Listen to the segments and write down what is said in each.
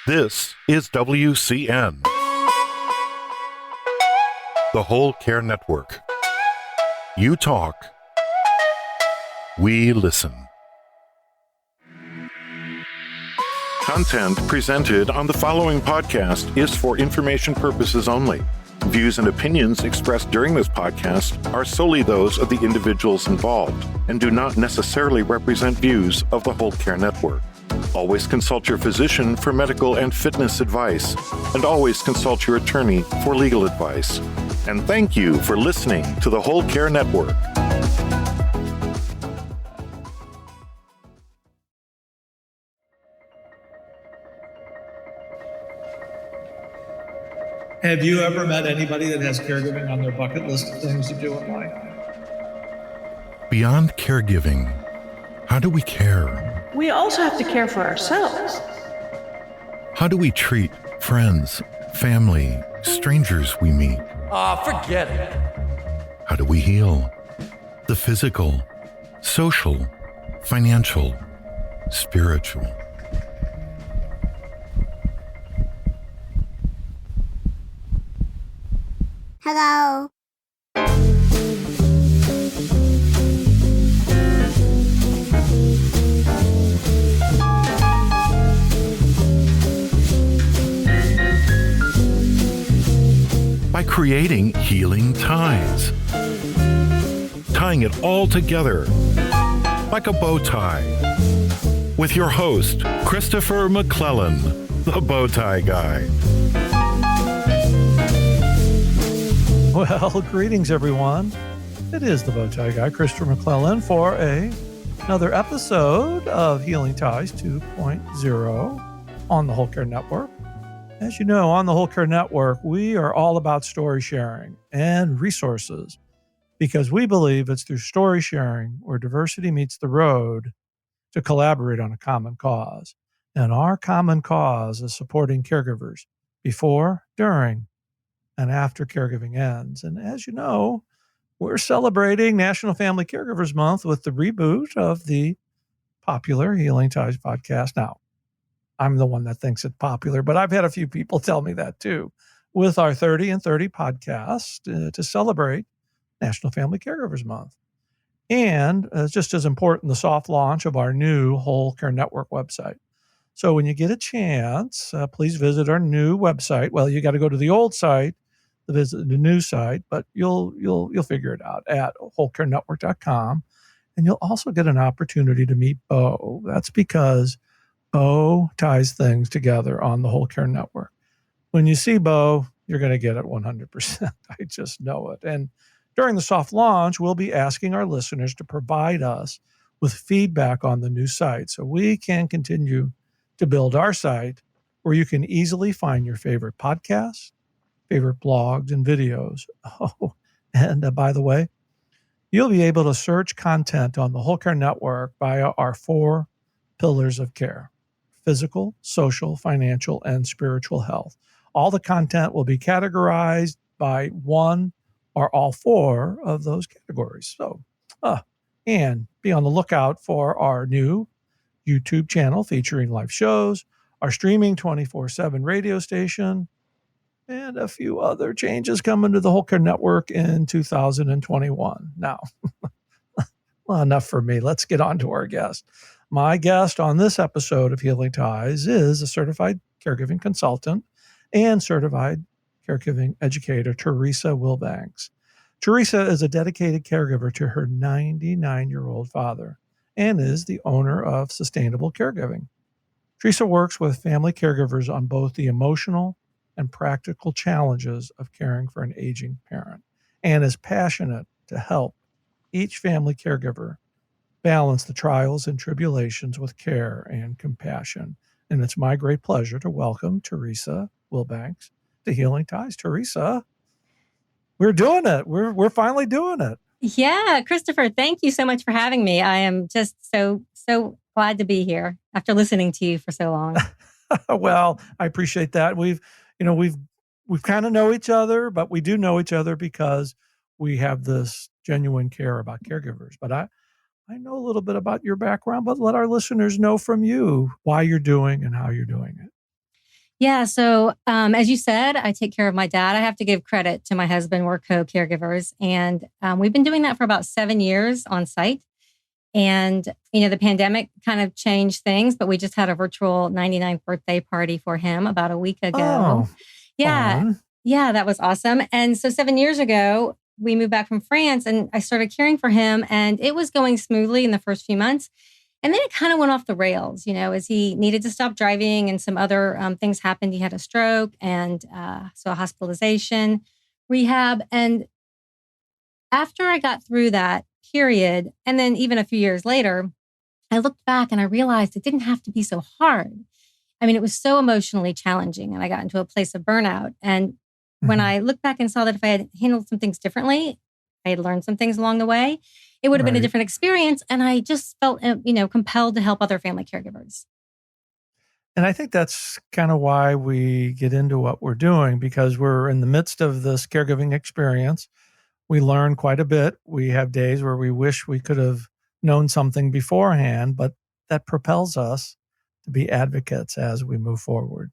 This is WCN, the Whole Care Network. You talk, we listen. Content presented on the following podcast is for information purposes only. Views and opinions expressed during this podcast are solely those of the individuals involved and do not necessarily represent views of the Whole Care Network. Always consult your physician for medical and fitness advice, and always consult your attorney for legal advice. And thank you for listening to the Whole Care Network. Have you ever met anybody that has caregiving on their bucket list of things to do in life? Beyond caregiving, how do we care? We also have to care for ourselves. How do we treat friends, family, strangers we meet? Forget it. How do we heal? The physical, social, financial, spiritual. Hello. By creating healing ties. Tying it all together like a bow tie. With your host, Christopher McClellan, the bow tie guy. Well, greetings, everyone. It is the bow tie guy, Christopher McClellan, for another episode of Healing Ties 2.0 on the Whole Care Network. As you know, on the Whole Care Network, we are all about story sharing and resources because we believe it's through story sharing where diversity meets the road to collaborate on a common cause. And our common cause is supporting caregivers before, during, and after caregiving ends. And as you know, we're celebrating National Family Caregivers Month with the reboot of the popular Healing Ties podcast. Now, I'm the one that thinks it's popular, but I've had a few people tell me that too, with our 30 and 30 podcast to celebrate National Family Caregivers Month. And just as important, the soft launch of our new Whole Care Network website. So when you get a chance, please visit our new website. Well, you got to go to the old site to visit the new site, but you'll figure it out at wholecarenetwork.com. And you'll also get an opportunity to meet Bo. That's because Bo ties things together on the Whole Care Network. When you see Bo, you're going to get it 100%. I just know it. And during the soft launch, we'll be asking our listeners to provide us with feedback on the new site so we can continue to build our site where you can easily find your favorite podcasts, favorite blogs, and videos. Oh, and by the way, you'll be able to search content on the Whole Care Network via our 4 pillars of care: physical, social, financial, and spiritual health. All the content will be categorized by one or all 4 of those categories. So, and be on the lookout for our new YouTube channel featuring live shows, our streaming 24/7 radio station, and a few other changes coming to the Whole Care Network in 2021. Now, well, enough for me. Let's get on to our guest. My guest on this episode of Healing Ties is a certified caregiving consultant and certified caregiving educator, Theresa Wilbanks. Theresa is a dedicated caregiver to her 99-year-old father and is the owner of Sustainable Caregiving. Theresa works with family caregivers on both the emotional and practical challenges of caring for an aging parent and is passionate to help each family caregiver balance the trials and tribulations with care and compassion. And it's my great pleasure to welcome Theresa Wilbanks to Healing Ties. Theresa, we're doing it. We're finally doing it. Yeah, Christopher, thank you so much for having me. I am just so glad to be here after listening to you for so long. Well, I appreciate that. We've kind of know each other, but we do know each other because we have this genuine care about caregivers. But I know a little bit about your background, but let our listeners know from you why you're doing and how you're doing it. Yeah. So, as you said, I take care of my dad. I have to give credit to my husband. We're co-caregivers, and we've been doing that for about 7 years on site. And, the pandemic kind of changed things, but we just had a virtual 99th birthday party for him about a week ago. Oh, Yeah. fun. Yeah, that was awesome. And so 7 years ago, we moved back from France and I started caring for him, and it was going smoothly in the first few months. And then it kind of went off the rails, as he needed to stop driving and some other things happened. He had a stroke and so a hospitalization, rehab. And after I got through that period, and then even a few years later, I looked back and I realized it didn't have to be so hard. I mean, it was so emotionally challenging and I got into a place of burnout. And when Mhm. I looked back and saw that if I had handled some things differently, I had learned some things along the way, it would have been a Right. different experience. And I just felt, compelled to help other family caregivers. And I think that's kind of why we get into what we're doing, because we're in the midst of this caregiving experience. We learn quite a bit. We have days where we wish we could have known something beforehand, but that propels us to be advocates as we move forward.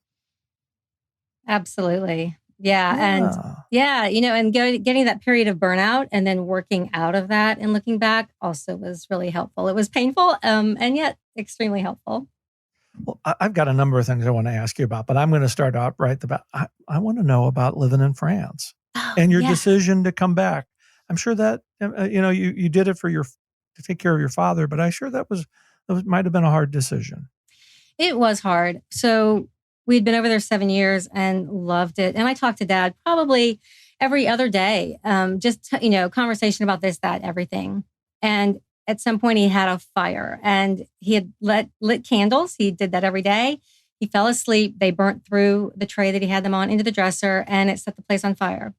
Absolutely. Yeah. And Yeah. yeah, and getting that period of burnout and then working out of that and looking back also was really helpful. It was painful, and yet extremely helpful. Well, I've got a number of things I want to ask you about, but I'm going to start out right about. I want to know about living in France Oh, and your yeah. decision to come back. I'm sure that you did it to take care of your father, but I'm sure that might have been a hard decision. It was hard. So we'd been over there 7 years and loved it. And I talked to dad probably every other day, just, conversation about this, that, everything. And at some point he had a fire and he had lit candles. He did that every day. He fell asleep. They burnt through the tray that he had them on into the dresser and it set the place on fire.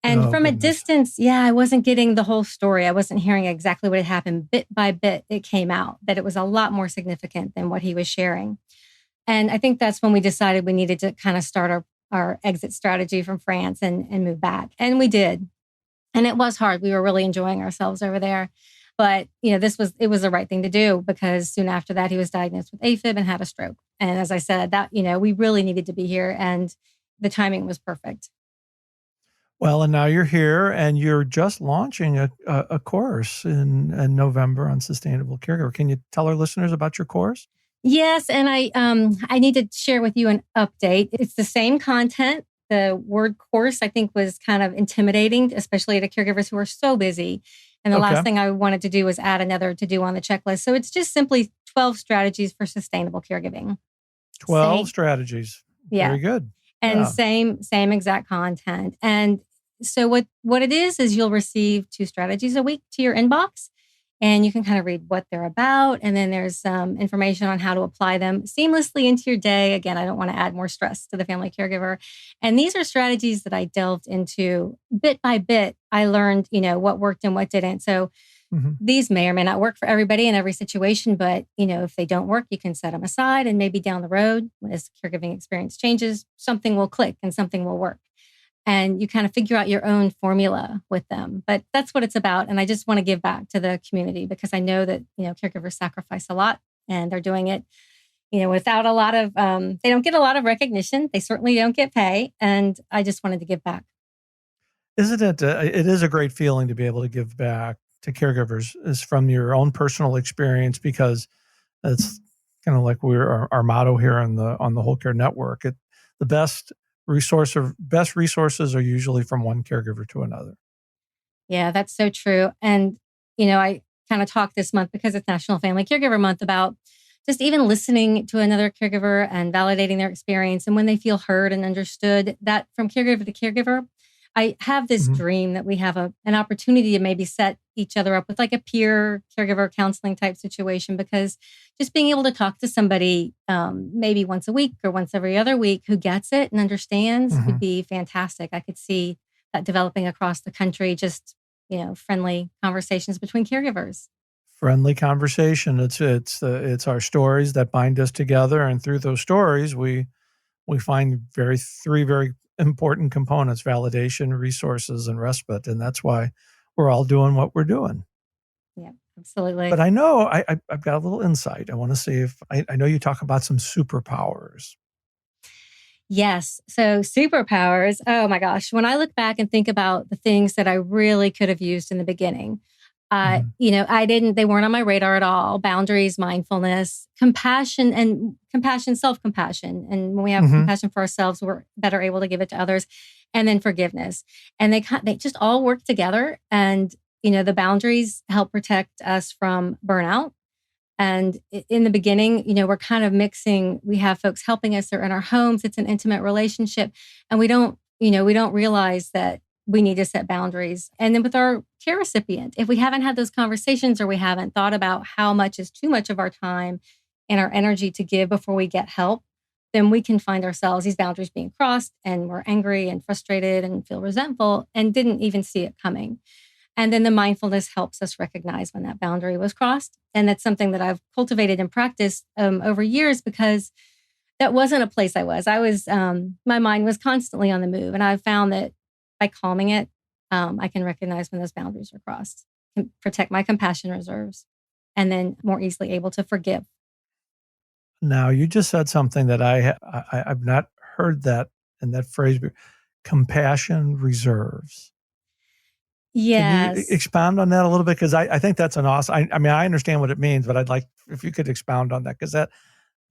And Oh, from a goodness. distance, yeah, I wasn't getting the whole story. I wasn't hearing exactly what had happened. Bit by bit, it came out that it was a lot more significant than what he was sharing. And I think that's when we decided we needed to kind of start our exit strategy from France and move back. And we did. And it was hard. We were really enjoying ourselves over there. But, it was the right thing to do because soon after that, he was diagnosed with AFib and had a stroke. And as I said, that, we really needed to be here and the timing was perfect. Well, and now you're here and you're just launching a course in November on sustainable caregiver. Can you tell our listeners about your course? Yes, and I need to share with you an update. It's the same content. The word course, I think, was kind of intimidating, especially to caregivers who are so busy. And the Okay. last thing I wanted to do was add another to do on the checklist. So it's just simply 12 strategies for sustainable caregiving. 12 Same, strategies. yeah, Very good. and Yeah. same exact content. And so what it is you'll receive 2 strategies a week to your inbox. And you can kind of read what they're about. And then there's some information on how to apply them seamlessly into your day. Again, I don't want to add more stress to the family caregiver. And these are strategies that I delved into bit by bit. I learned, what worked and what didn't. So Mhm. these may or may not work for everybody in every situation, but, if they don't work, you can set them aside and maybe down the road, as caregiving experience changes, something will click and something will work. And you kind of figure out your own formula with them. But that's what it's about. And I just want to give back to the community because I know that, caregivers sacrifice a lot and they're doing it, without a lot of, they don't get a lot of recognition. They certainly don't get pay. And I just wanted to give back. Isn't it? It is a great feeling to be able to give back to caregivers is from your own personal experience because it's kind of like our motto here on the Whole Care Network. The best resources are usually from one caregiver to another. Yeah, that's so true. And, I kind of talked this month because it's National Family Caregiver Month about just even listening to another caregiver and validating their experience. And when they feel heard and understood, that from caregiver to caregiver, I have this Mhm. dream that we have an opportunity to maybe set each other up with like a peer caregiver counseling type situation, because just being able to talk to somebody maybe once a week or once every other week who gets it and understands would Mhm. be fantastic. I could see that developing across the country, just, friendly conversations between caregivers. Friendly conversation. It's our stories that bind us together, and through those stories, we find three very important components: validation, resources, and respite. And that's why we're all doing what we're doing. Yeah, absolutely. But I know I've got a little insight. I want to see if I know you talk about some superpowers. Yes. So superpowers. Oh my gosh. When I look back and think about the things that I really could have used in the beginning, Mhm. they weren't on my radar at all. Boundaries, mindfulness, compassion, self-compassion. And when we have Mhm. compassion for ourselves, we're better able to give it to others. And then forgiveness. And they just all work together. And, the boundaries help protect us from burnout. And in the beginning, we're kind of mixing. We have folks helping us. They're in our homes. It's an intimate relationship. And we don't realize that we need to set boundaries. And then with our care recipient, if we haven't had those conversations or we haven't thought about how much is too much of our time and our energy to give before we get help, then we can find ourselves these boundaries being crossed and we're angry and frustrated and feel resentful and didn't even see it coming. And then the mindfulness helps us recognize when that boundary was crossed. And that's something that I've cultivated and practiced over years because that wasn't a place I was. My mind was constantly on the move. And I found that by calming it, I can recognize when those boundaries are crossed, can protect my compassion reserves, and then more easily able to forgive. Now, you just said something that I've not heard that in that phrase, compassion reserves. Can you Yes. expound on that a little bit? Because I think that's an awesome. I mean, I understand what it means, but I'd like if you could expound on that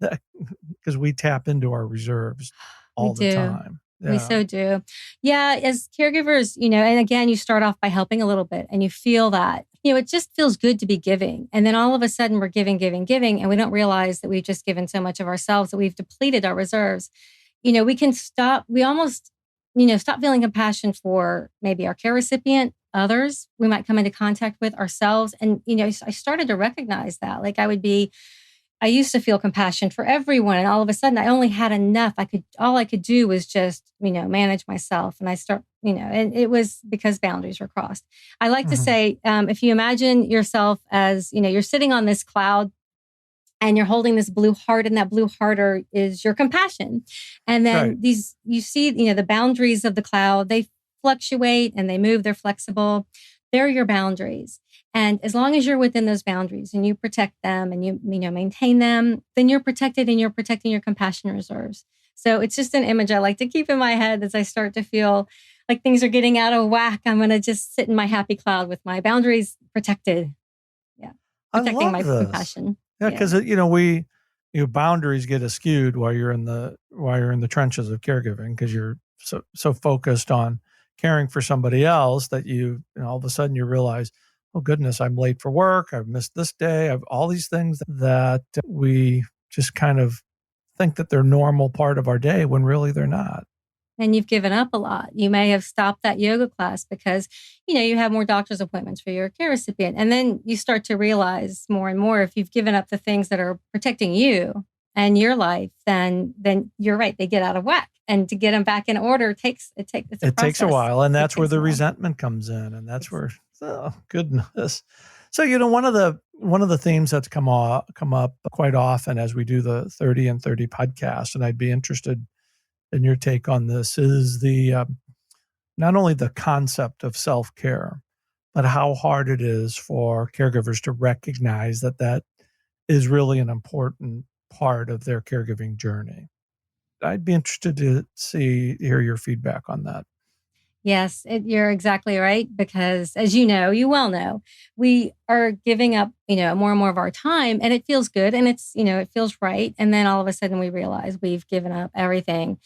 that because we tap into our reserves We all the do. time. We Yeah. so do. Yeah, as caregivers, and again, you start off by helping a little bit and you feel that, it just feels good to be giving. And then all of a sudden we're giving, giving, giving, and we don't realize that we've just given so much of ourselves that we've depleted our reserves. We can stop, we almost, stop feeling compassion for maybe our care recipient, others we might come into contact with ourselves. And, I started to recognize that. Like I used to feel compassion for everyone. And all of a sudden I only had enough. All I could do was just, manage myself. And and it was because boundaries were crossed. I like to Mhm. say, if you imagine yourself as, you're sitting on this cloud and you're holding this blue heart, and that blue heart is your compassion. And then Right. you see, the boundaries of the cloud, they fluctuate and they move, they're flexible. They're your boundaries. And as long as you're within those boundaries and you protect them and you maintain them, then you're protected and you're protecting your compassion reserves. So it's just an image I like to keep in my head as I start to feel like things are getting out of whack. I'm going to just sit in my happy cloud with my boundaries protected. Yeah. I Protecting love my this. compassion. Yeah, Yeah. because your boundaries get skewed while you're in the trenches of caregiving because you're so focused on caring for somebody else that all of a sudden you realize, oh goodness, I'm late for work. I've missed this day. I've all these things that we just kind of think that they're normal part of our day when really they're not. And you've given up a lot. You may have stopped that yoga class because, you have more doctor's appointments for your care recipient. And then you start to realize more and more if you've given up the things that are protecting you and your life, then you're right. They get out of whack. And to get them back in order it's a It takes a process. while, and It that's where takes the a while. resentment comes in, and that's Ex- where, oh goodness. So, one of the themes that's come up quite often as we do the 30 and 30 podcast, and I'd be interested in your take on this, is the not only the concept of self-care, but how hard it is for caregivers to recognize that is really an important part of their caregiving journey. I'd be interested to hear your feedback on that. Yes, you're exactly right. Because as you well know, we are giving up, more and more of our time and it feels good and it feels right. And then all of a sudden we realize we've given up everything.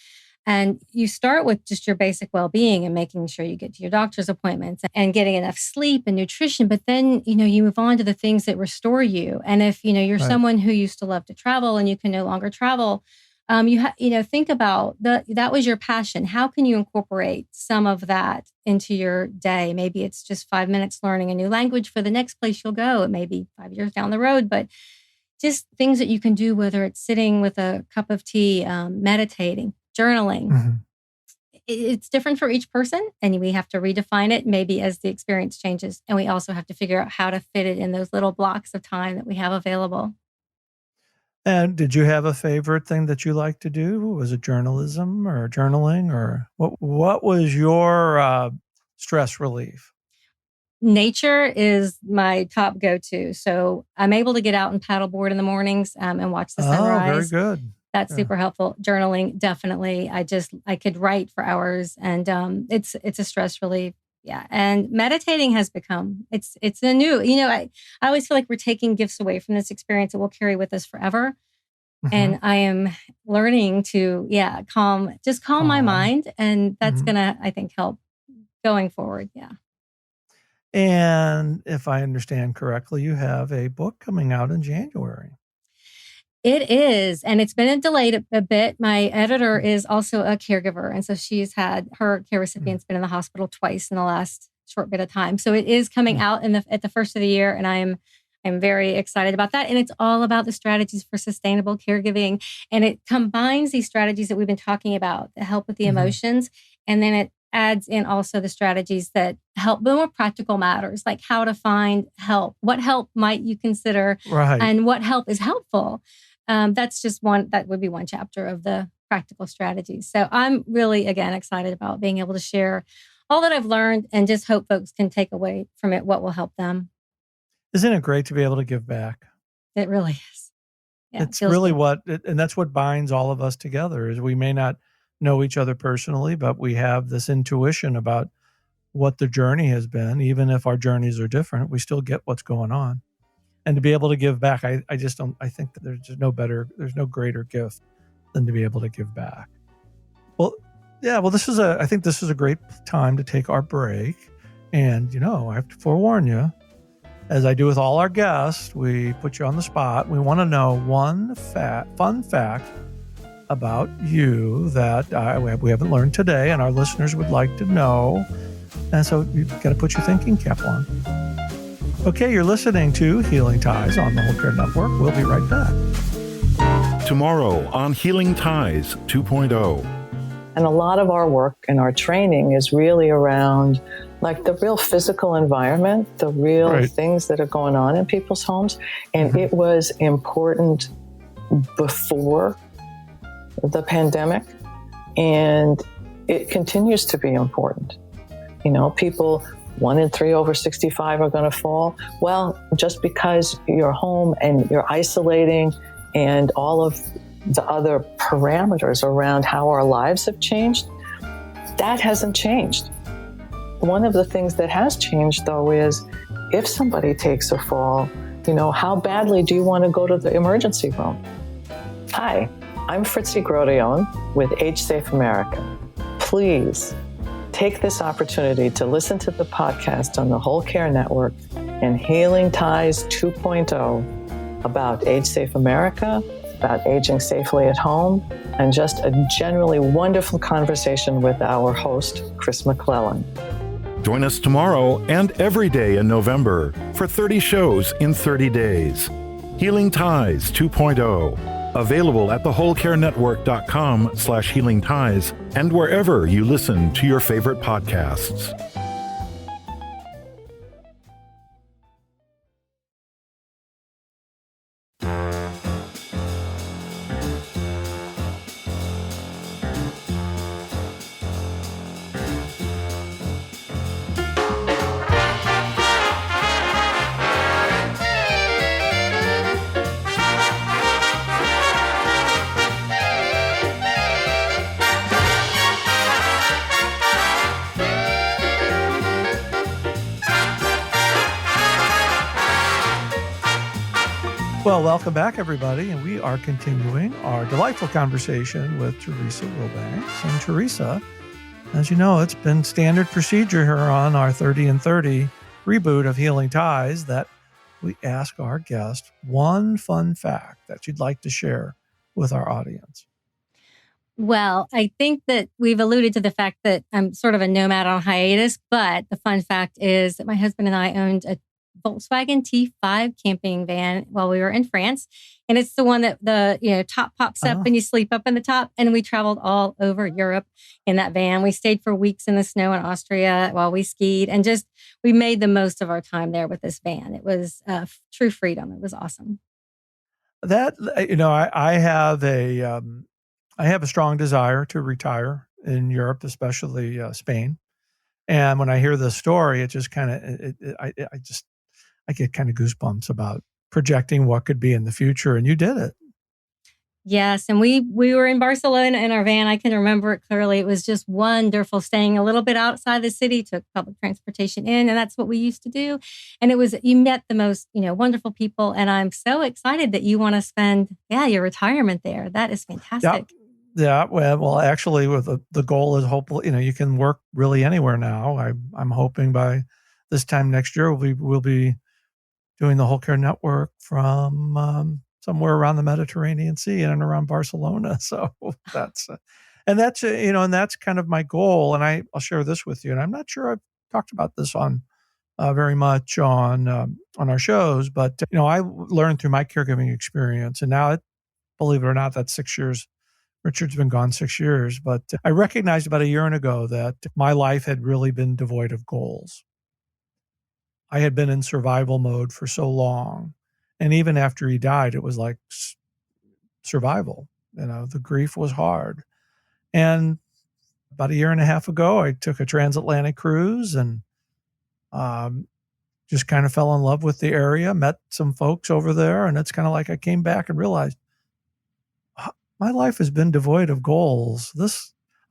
And you start with just your basic well-being and making sure you get to your doctor's appointments and getting enough sleep and nutrition. But then, you move on to the things that restore you. And if, you're Right. someone who used to love to travel and you can no longer travel, think about that was your passion. How can you incorporate some of that into your day? Maybe it's just 5 minutes learning a new language for the next place you'll go. It may be 5 years down the road, but just things that you can do, whether it's sitting with a cup of tea, meditating, journaling. Mhm. It's different for each person, and we have to redefine it maybe as the experience changes. And we also have to figure out how to fit it in those little blocks of time that we have available. And did you have a favorite thing that you like to do? Was it journalism or journaling, or what was your stress relief? Nature is my top go-to. So I'm able to get out and paddleboard in the mornings and watch the Oh, very sunrise. good. That's super helpful. Journaling, definitely. I could write for hours, and it's a stress relief. Yeah. And meditating has become, it's a new, I always feel like we're taking gifts away from this experience that we'll carry with us forever. And I am learning to, calm my mind. And that's going to, I think, help going forward. Yeah. And if I understand correctly, you have a book coming out in January. It is. And it's been delayed a bit. My editor is also a caregiver. And so she's had her care recipients been in the hospital twice in the last short bit of time. So it is coming out at the first of the year. And I'm very excited about that. And it's all about the strategies for sustainable caregiving. And it combines these strategies that we've been talking about, the help with the emotions. And then it adds in also the strategies that help the more practical matters, like how to find help. What help might you consider? Right. And what help is helpful? That's just that would be one chapter of the practical strategies. So I'm really, again, excited about being able to share all that I've learned and just hope folks can take away from it what will help them. Isn't it great to be able to give back? It really is. Yeah, it's really and that's what binds all of us together is we may not know each other personally, but we have this intuition about what the journey has been. Even if our journeys are different, we still get what's going on. And to be able to give back, I think that there's no greater gift than to be able to give back. Well, I think this is a great time to take our break. And, I have to forewarn you, as I do with all our guests, we put you on the spot. We want to know one fun fact about you that we haven't learned today and our listeners would like to know. And so you've got to put your thinking cap on. Okay, you're listening to Healing Ties on the Whole Care Network. We'll be right back. Tomorrow on Healing Ties 2.0. And a lot of our work and our training is really around like the real physical environment, the real things that are going on in people's homes. And it was important before the pandemic, and it continues to be important. People, 1 in 3 over 65 are going to fall. Well, just because you're home and you're isolating and all of the other parameters around how our lives have changed, that hasn't changed. One of the things that has changed, though, is if somebody takes a fall, how badly do you want to go to the emergency room? Hi, I'm Fritzi Grodion with Age Safe America. Please take this opportunity to listen to the podcast on the Whole Care Network and Healing Ties 2.0 about Age Safe America, about aging safely at home, and just a generally wonderful conversation with our host, Chris McClellan. Join us tomorrow and every day in November for 30 shows in 30 days. Healing Ties 2.0. Available at thewholecarenetwork.com/Healing Ties and wherever you listen to your favorite podcasts. Well, welcome back, everybody. And we are continuing our delightful conversation with Theresa Wilbanks. And Theresa, as you know, it's been standard procedure here on our 30 and 30 reboot of Healing Ties that we ask our guest one fun fact that you'd like to share with our audience. Well, I think that we've alluded to the fact that I'm sort of a nomad on hiatus, but the fun fact is that my husband and I owned a Volkswagen T5 camping van while we were in France. And it's the one that the top pops up and you sleep up in the top. And we traveled all over Europe in that van. We stayed for weeks in the snow in Austria while we skied, and we made the most of our time there with this van. It was true freedom. It was awesome. That, I have a strong desire to retire in Europe, especially Spain. And when I hear this story, it just kind of, I get kind of goosebumps about projecting what could be in the future. And you did it. Yes. And we were in Barcelona in our van. I can remember it clearly. It was just wonderful staying a little bit outside the city, took public transportation in, and that's what we used to do. And you met the most, wonderful people. And I'm so excited that you want to spend, your retirement there. That is fantastic. Yeah. Well, actually, with the goal is hopefully, you can work really anywhere now. I'm hoping by this time next year, we'll be doing the Whole Care Network from somewhere around the Mediterranean Sea and around Barcelona. So that's kind of my goal. And I'll share this with you. And I'm not sure I've talked about this on very much on our shows, but I learned through my caregiving experience, and now believe it or not, that's 6 years. Richard's been gone 6 years, but I recognized about a year ago that my life had really been devoid of goals. I had been in survival mode for so long. And even after he died, it was like survival. The grief was hard. And about a year and a half ago, I took a transatlantic cruise and just kind of fell in love with the area, met some folks over there. And it's kind of like I came back and realized my life has been devoid of goals.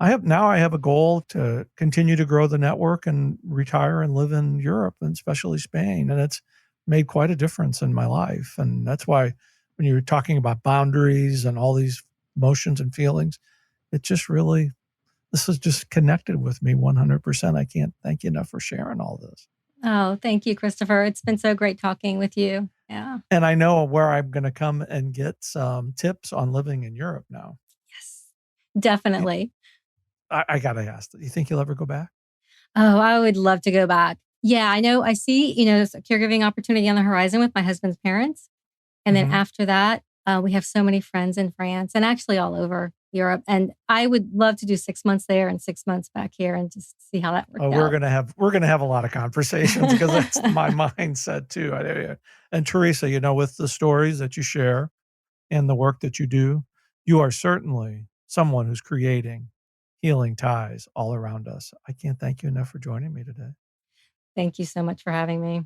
I have a goal to continue to grow the network and retire and live in Europe, and especially Spain. And it's made quite a difference in my life. And that's why when you're talking about boundaries and all these emotions and feelings, this has just connected with me 100%. I can't thank you enough for sharing all this. Oh, thank you, Christopher. It's been so great talking with you. Yeah. And I know where I'm going to come and get some tips on living in Europe now. Yes, definitely. I got to ask, do you think you'll ever go back? Oh, I would love to go back. Yeah, I know. I see, there's a caregiving opportunity on the horizon with my husband's parents. And then after that, we have so many friends in France and actually all over Europe. And I would love to do 6 months there and 6 months back here and just see how that works out. We're going to have a lot of conversations because that's my mindset too. And Theresa, with the stories that you share and the work that you do, you are certainly someone who's creating healing ties all around us. I can't thank you enough for joining me today. Thank you so much for having me.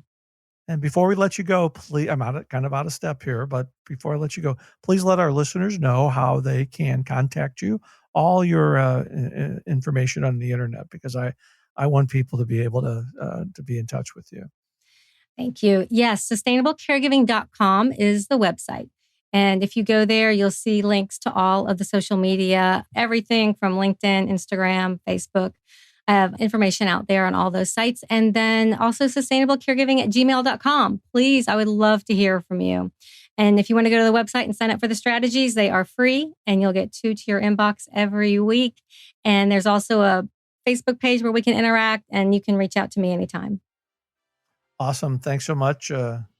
And before we let you go, please, I'm kind of out of step here, but before I let you go, please let our listeners know how they can contact you, all your information on the internet, because I want people to be able to be in touch with you. Thank you. Yes, sustainablecaregiving.com is the website. And if you go there, you'll see links to all of the social media, everything from LinkedIn, Instagram, Facebook. I have information out there on all those sites. And then also sustainablecaregiving@gmail.com. Please, I would love to hear from you. And if you want to go to the website and sign up for the strategies, they are free and you'll get 2 to your inbox every week. And there's also a Facebook page where we can interact and you can reach out to me anytime. Awesome. Thanks so much,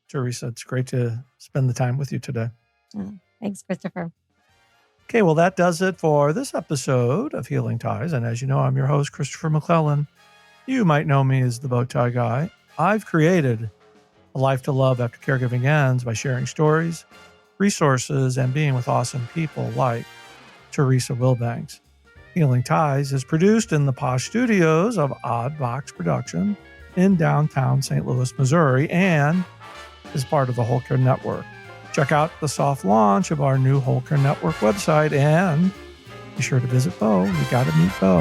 Theresa. It's great to spend the time with you today. Thanks, Christopher. Okay, well, that does it for this episode of Healing Ties. And as you know, I'm your host, Christopher McClellan. You might know me as the Bowtie Guy. I've created a life to love after caregiving ends by sharing stories, resources, and being with awesome people like Theresa Wilbanks. Healing Ties is produced in the posh studios of Odd Box Production in downtown St. Louis, Missouri, and is part of the Whole Care Network. Check out the soft launch of our new Whole Care Network website and be sure to visit Bo. You got to meet Bo.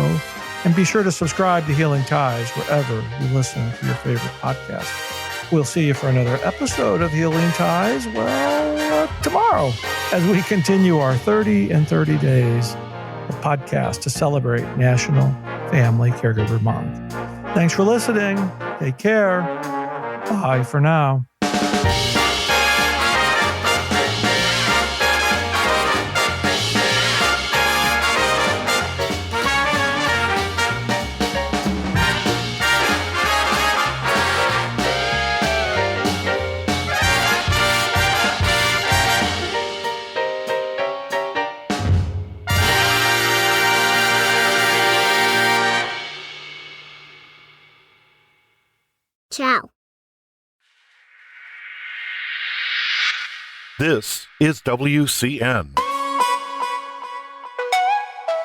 And be sure to subscribe to Healing Ties wherever you listen to your favorite podcast. We'll see you for another episode of Healing Ties, tomorrow, as we continue our 30 in 30 days of podcast to celebrate National Family Caregiver Month. Thanks for listening. Take care. Bye for now. Ciao. This is WCN,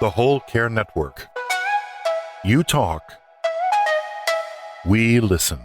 the Whole Care Network. You talk, we listen.